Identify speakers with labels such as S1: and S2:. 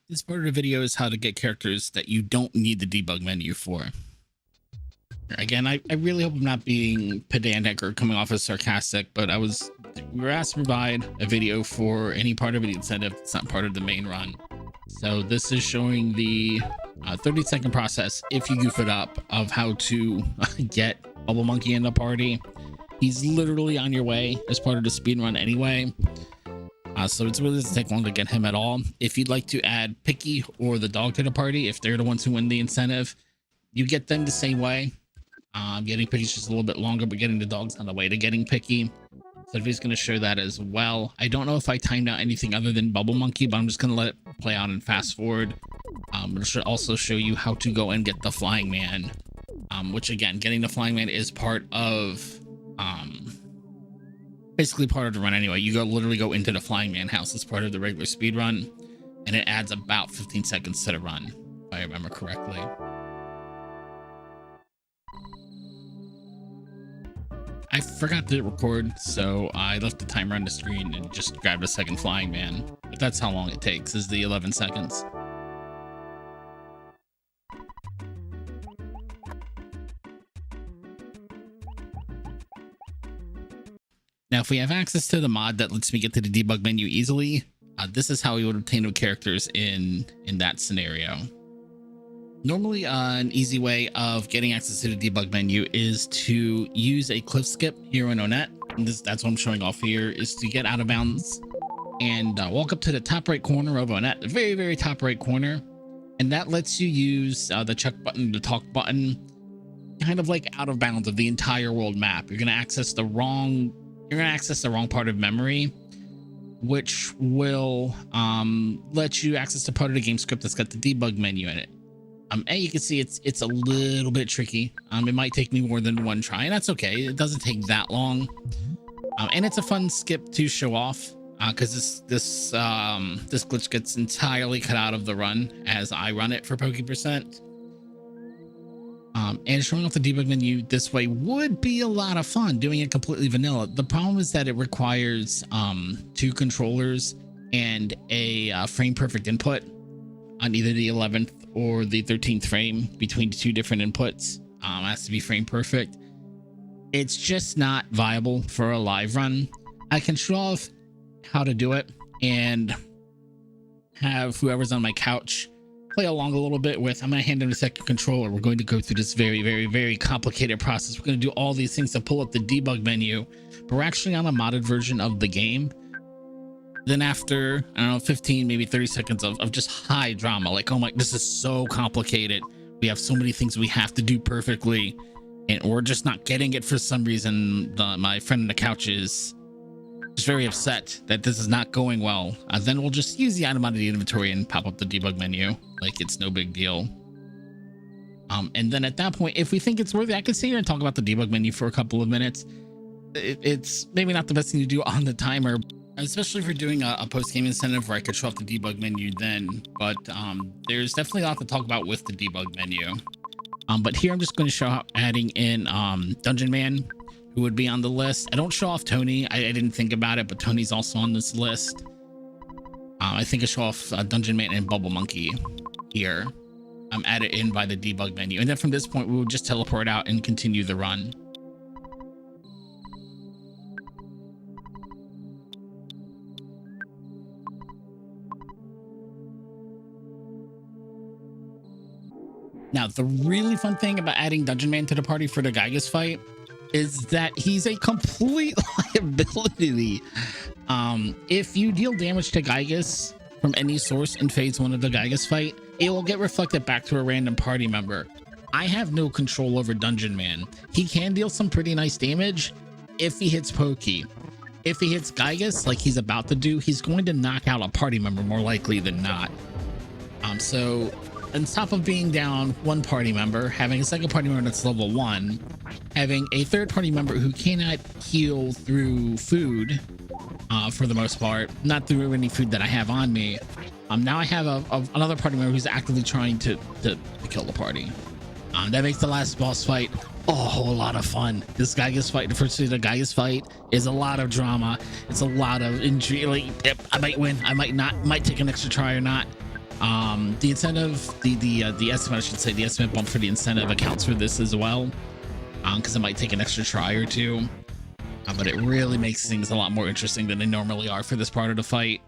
S1: This part of the video is how to get characters that you don't need the debug menu for. Again, I really hope I'm not being pedantic or coming off as sarcastic, but we were asked to provide a video for any part of an incentive that's not part of the main run. So this is showing the 30-second process, if you goof it up, of how to get Bubble Monkey in the party. He's literally on your way as part of the speedrun anyway. So it really doesn't take long to get him at all. If you'd like to add Picky or the dog to the party, if they're the ones who win the incentive, you get them the same way. Getting Picky's just a little bit longer, but getting the dog's on the way to getting Picky. So he's going to show that as well. I don't know if I timed out anything other than Bubble Monkey, but I'm just going to let it play out and fast forward. It should also show you how to go and get the Flying Man, which again, getting the Flying Man is part of basically part of the run anyway. You literally go into the Flying Man house as part of the regular speed run, and it adds about 15 seconds to the run, if I remember correctly. I forgot to record, so I left the timer on the screen and just grabbed a second Flying Man. But that's how long it takes, is the 11 seconds. Now, if we have access to the mod that lets me get to the debug menu easily, this is how we would obtain the characters in that scenario. Normally, an easy way of getting access to the debug menu is to use a cliff skip here in Onet. And that's what I'm showing off here, is to get out of bounds and walk up to the top right corner of Onet, the very, very top right corner. And that lets you use the check button, the talk button, kind of like out of bounds of the entire world map. You're going to access the wrong part of memory, which will let you access the part of the game script that's got the debug menu in it. And you can see it's a little bit tricky. It might take me more than one try, and that's okay. It doesn't take that long. And it's a fun skip to show off, because this glitch gets entirely cut out of the run as I run it for Poke%. And showing off the debug menu this way would be a lot of fun doing it completely vanilla. The problem is that it requires 2 controllers and a frame perfect input on either the 11th or the 13th frame between 2 different inputs. It has to be frame perfect. It's just not viable for a live run. I can show off how to do it and have whoever's on my couch play along a little bit with. I'm going to hand him a second controller. We're going to go through this very, very, very complicated process. We're going to do all these things to pull up the debug menu, but we're actually on a modded version of the game. Then after, I don't know, 15, maybe 30 seconds of just high drama, like, oh my, this is so complicated. We have so many things we have to do perfectly, and we're just not getting it for some reason. My friend on the couch is just very upset that this is not going well. Then we'll just use the item out of the inventory and pop up the debug menu like it's no big deal. And then at that point, if we think it's worthy, I could sit here and talk about the debug menu for a couple of minutes. It's maybe not the best thing to do on the timer, especially if you're doing a post-game incentive where I could show off the debug menu then, but there's definitely a lot to talk about with the debug menu. But here I'm just going to show how adding in Dungeon Man, who would be on the list. I don't show off Tony. I didn't think about it, but Tony's also on this list. I think I show off Dungeon Man and Bubble Monkey here. I'm added in by the debug menu. And then from this point, we will just teleport out and continue the run. Now, the really fun thing about adding Dungeon Man to the party for the Gygas fight is that he's a complete liability. If you deal damage to Gygas from any source in phase 1 of the Gygas fight, it will get reflected back to a random party member. I have no control over Dungeon Man. He can deal some pretty nice damage if he hits Pokey. If he hits Gygas, like he's about to do, he's going to knock out a party member more likely than not. So on top of being down 1 party member, having a second party member that's level 1, having a third party member who cannot heal through food, for the most part, not through any food that I have on me. Now I have another party member who's actively trying to kill the party. That makes the last boss fight a whole lot of fun. This Gygas fight, the first the Gygas fight, is a lot of drama. It's a lot of intrigue. Like, I might win, I might not, might take an extra try or not. The incentive, the estimate, I should say, the estimate bump for the incentive accounts for this as well, because it might take an extra try or two, but it really makes things a lot more interesting than they normally are for this part of the fight.